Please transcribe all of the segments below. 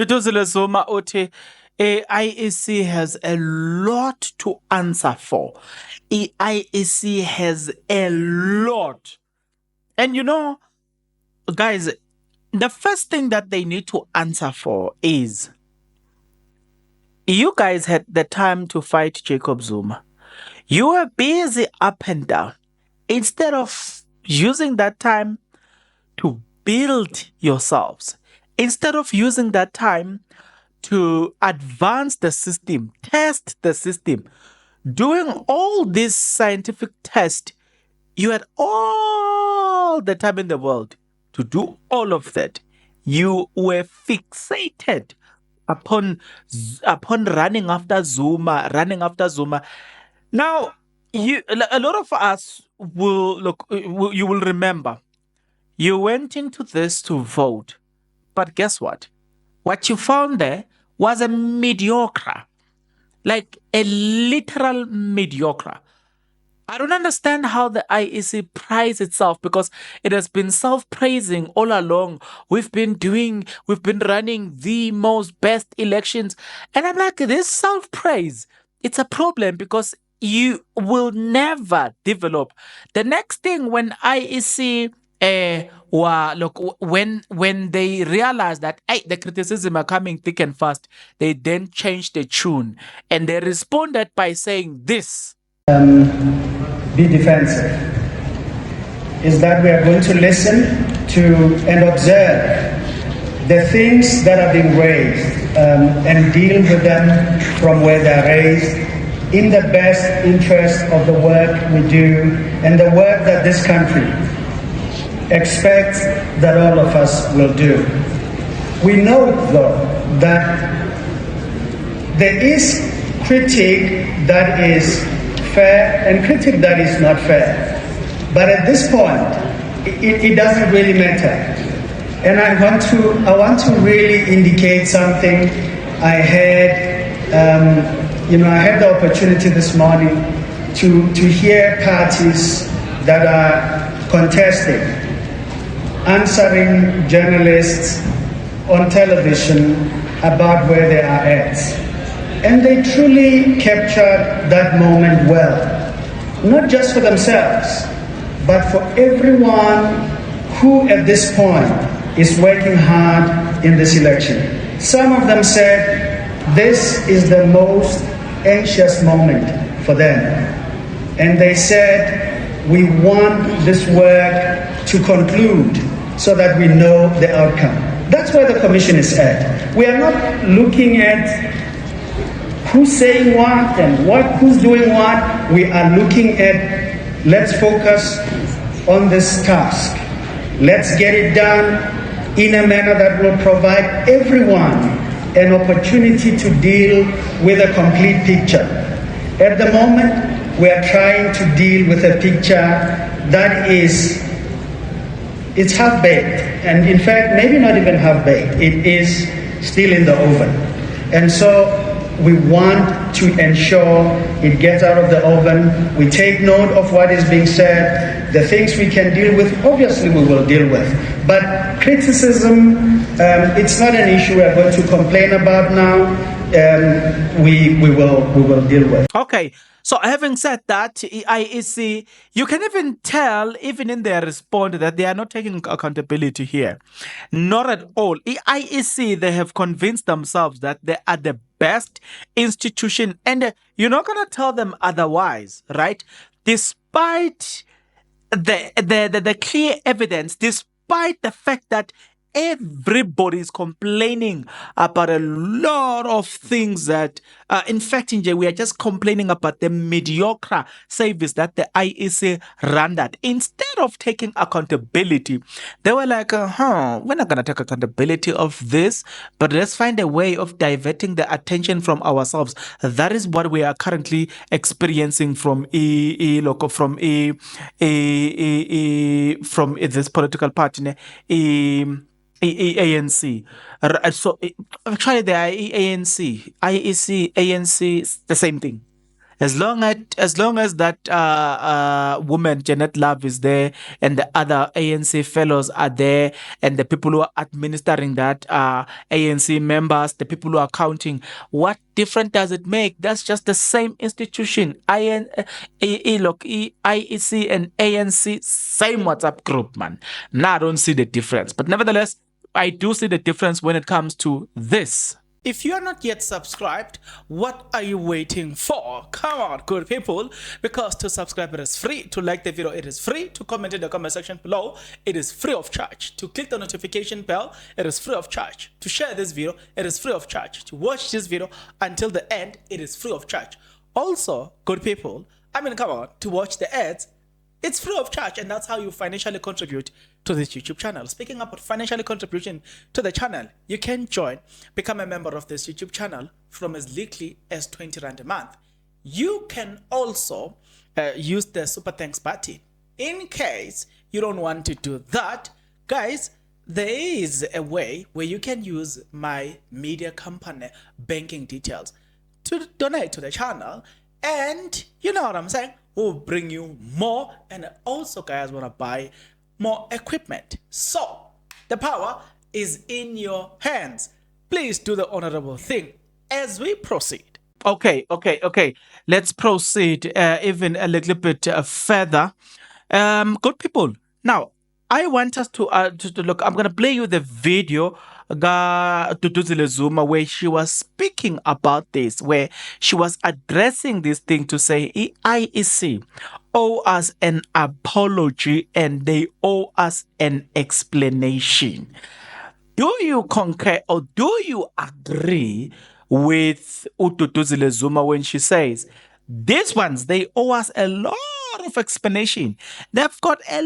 Duduzile Zuma uthi IEC has a lot to answer for. IEC has a lot. And guys, the first thing that they need to answer for is you guys had the time to fight Jacob Zuma. You were busy up and down. Instead of using that time to build yourselves, instead of using that time to advance the system, test the system, doing all these scientific tests, you had all the time in the world to do all of that. You were fixated upon running after Zuma. Now, a lot of us you will remember, you went into this to vote, but guess what? What you found there was a mediocre, like a literal mediocre. I don't understand how the IEC prides itself, because it has been self-praising all along. We've been running the most best elections. And I'm like, this self-praise, it's a problem, because you will never develop. The next thing, when IEC when they realized that the criticism are coming thick and fast, they then changed the tune and they responded by saying this. Be defensive. Is that we are going to listen to and observe the things that are being raised and deal with them from where they are raised in the best interest of the work we do and the work that this country expects that all of us will do. We know, though, that there is critique that is fair and critique that is not fair. But at this point, it doesn't really matter. And I want to really indicate something. I had the opportunity this morning to hear parties that are contesting, answering journalists on television about where they are at. And they truly captured that moment well, not just for themselves, but for everyone who at this point is working hard in this election. Some of them said this is the most anxious moment for them. And they said, we want this work to conclude so that we know the outcome. That's where the commission is at. We are not looking at who's saying what and who's doing what. We are looking at, let's focus on this task. Let's get it done in a manner that will provide everyone an opportunity to deal with a complete picture. At the moment, we are trying to deal with a picture that it's half-baked, and in fact, maybe not even half-baked. It is still in the oven. And so we want to ensure it gets out of the oven. We take note of what is being said. The things we can deal with, obviously we will deal with. But criticism, it's not an issue we're going to complain about now. We will deal with. Okay. So having said that, IEC, you can even tell, even in their response, that they are not taking accountability here. Not at all. IEC, they have convinced themselves that they are the best institution, and you're not going to tell them otherwise, right? Despite the clear evidence, despite the fact that everybody is complaining about a lot of things that, in fact, we are just complaining about the mediocre service that the IEC rendered. Instead of taking accountability, they were like, we're not going to take accountability of this, but let's find a way of diverting the attention from ourselves. That is what we are currently experiencing from this political party, ANC. So actually they are ANC, IEC, ANC, the same thing. As long as that woman Janet Love is there, and the other ANC fellows are there, and the people who are administering that ANC members, the people who are counting, what difference does it make? That's just the same institution. IEC and ANC, same WhatsApp group, man. Now I don't see the difference, but nevertheless, I do see the difference when it comes to this. If you are not yet subscribed, what are you waiting for? Come on, good people, because to subscribe it is free, to like the video it is free, to comment in the comment section below it is free of charge, to click the notification bell it is free of charge, to share this video it is free of charge, to watch this video until the end it is free of charge. Also, good people, come on, to watch the ads it's free of charge, and that's how you financially contribute to this YouTube channel. Speaking about financially contribution to the channel, you can become a member of this YouTube channel from as little as 20 Rand a month. You can also use the super thanks button. In case you don't want to do that, guys, there is a way where you can use my media company banking details to donate to the channel, and you know what I'm saying, will bring you more, and also guys want to buy more equipment. So the power is in your hands. Please do the honorable thing as we proceed. Okay. Let's proceed even a little bit further. Good people. Now, I want us to look. I'm going to play you the video Duduzile Zuma, where she was speaking about this, where she was addressing this thing to say IEC owe us an apology and they owe us an explanation. Do you concur or do you agree with Duduzile Zuma when she says these ones, they owe us a lot of explanation? They've got a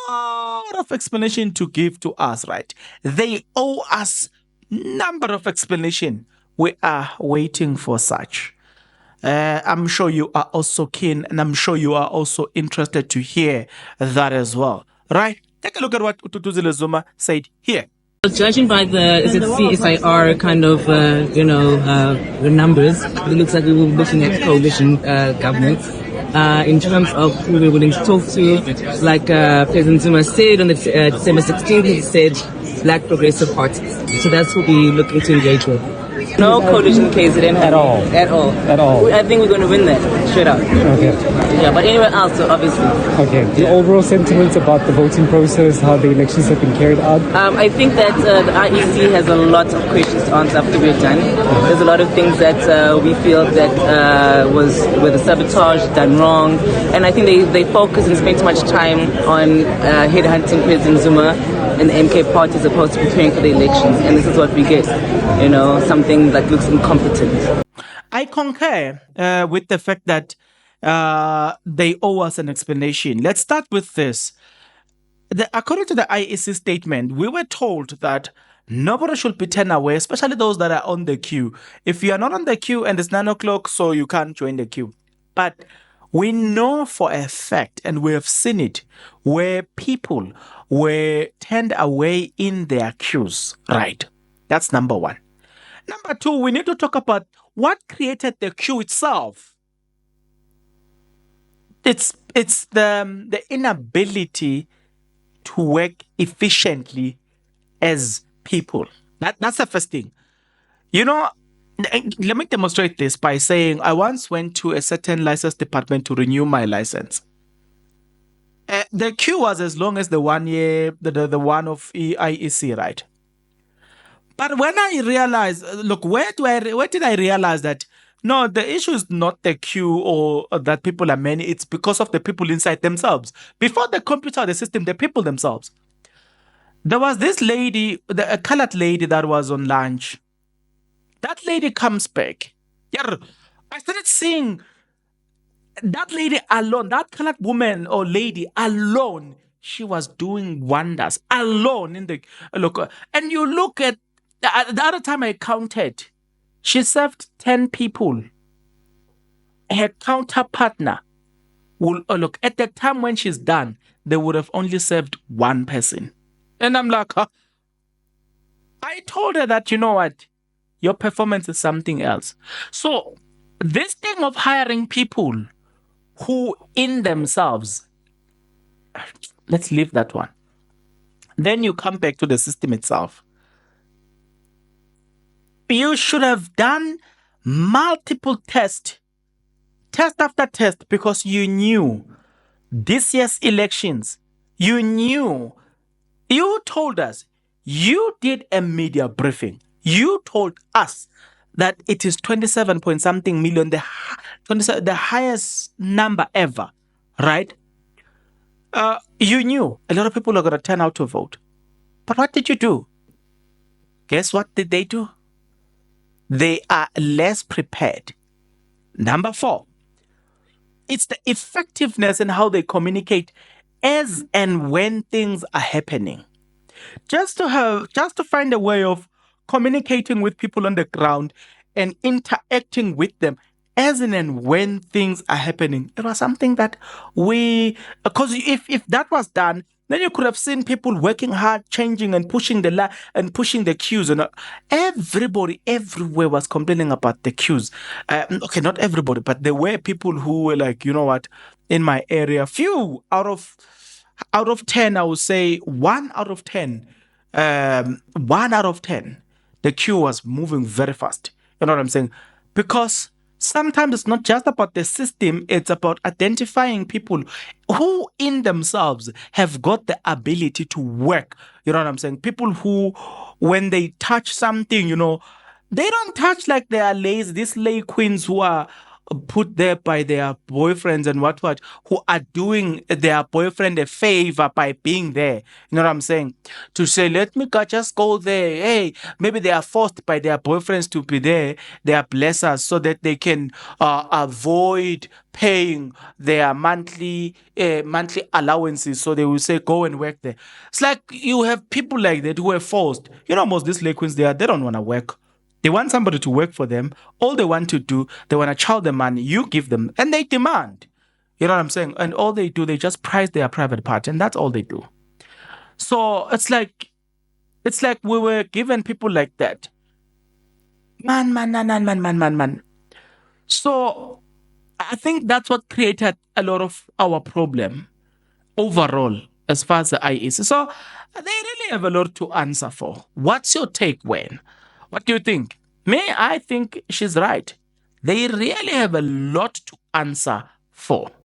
lot of explanation to give to us, right? They owe us number of explanation. We are waiting for such. I'm sure you are also keen, and I'm sure you are also interested to hear that as well, right? Take a look at what Duduzile Zuma said here. Judging by the CSIR kind of, the numbers, it looks like we were looking at coalition governments. In terms of who we're willing to talk to, like President Zuma said on the December 16th, he said Black Progressive Parties. So that's who we're looking to engage with. No coalition KZN at all. At all. At all. I think we're going to win that, straight up. Okay. Yeah, but anywhere else, obviously. Okay. The overall sentiments about the voting process, how the elections have been carried out? I think that the IEC has a lot of questions to answer after we're done. There's a lot of things that we feel that were the sabotage done wrong, and I think they focus and spend too much time on headhunting President Zuma and the MK party as opposed to preparing for the elections, and this is what we get, something that looks incompetent. I concur with the fact that they owe us an explanation. Let's start with this. According to the IEC statement, we were told that nobody should be turned away, especially those that are on the queue. If you are not on the queue and it's 9 o'clock, so you can't join the queue. But we know for a fact, and we have seen it, where people were turned away in their queues. Right. That's number one. Number two, we need to talk about what created the queue itself. It's the inability to work efficiently as people. That's the first thing. Let me demonstrate this by saying I once went to a certain license department to renew my license. The queue was as long as the 1 year, the one of IEC, right? But when I realized, look, where did I realize that, no, the issue is not the queue or that people are many. It's because of the people inside themselves. Before the computer, the system, the people themselves. There was this lady, a colored lady that was on lunch. That lady comes back. Yeah, I started seeing that lady alone, that colored woman or lady alone. She was doing wonders alone in the look. And you look at the other time I counted, she served 10 people. Her counterpartner will look at the time when she's done, they would have only served one person. And I'm like, I told her that, you know what? Your performance is something else. So This thing of hiring people who in themselves, let's leave that one. Then you come back to the system itself. You should have done multiple tests, test after test, because you knew this year's elections, you told us, you did a media briefing. You told us that it is 27 point something million, the highest number ever, right? You knew a lot of people are going to turn out to vote. But what did you do? Guess what did they do? They are less prepared. Number four, it's the effectiveness in how they communicate as and when things are happening. Just to find a way of communicating with people on the ground and interacting with them as and when things are happening. It was something that because if that was done, then you could have seen people working hard, changing and pushing and pushing the queues, and everybody everywhere was complaining about the queues. Okay, not everybody, but there were people who were like, you know what, in my area, few out of 10, I would say 1 out of 10, 1 out of 10, the queue was moving very fast. You know what I'm saying? Because sometimes it's not just about the system, it's about identifying people who in themselves have got the ability to work. You know what I'm saying? People who, when they touch something, they don't touch like they are lazy. These lay queens who are put there by their boyfriends and what who are doing their boyfriend a favor by being there. You know what I'm saying? To say, let me just go there. Hey, maybe they are forced by their boyfriends to be there. They are blessers so that they can avoid paying their monthly allowances. So they will say, go and work there. It's like you have people like that who are forced. Most of these lay queens, they don't want to work. They want somebody to work for them. All they want to do, they want to chow the money. You give them, and they demand. You know what I'm saying? And all they do, they just price their private part, and that's all they do. So it's like we were given people like that. Man, man, man, man, man, man, man, man. So I think that's what created a lot of our problem overall as far as the IEC. So they really have a lot to answer for. What's your take, Wayne? What do you think? Me, I think she's right. They really have a lot to answer for.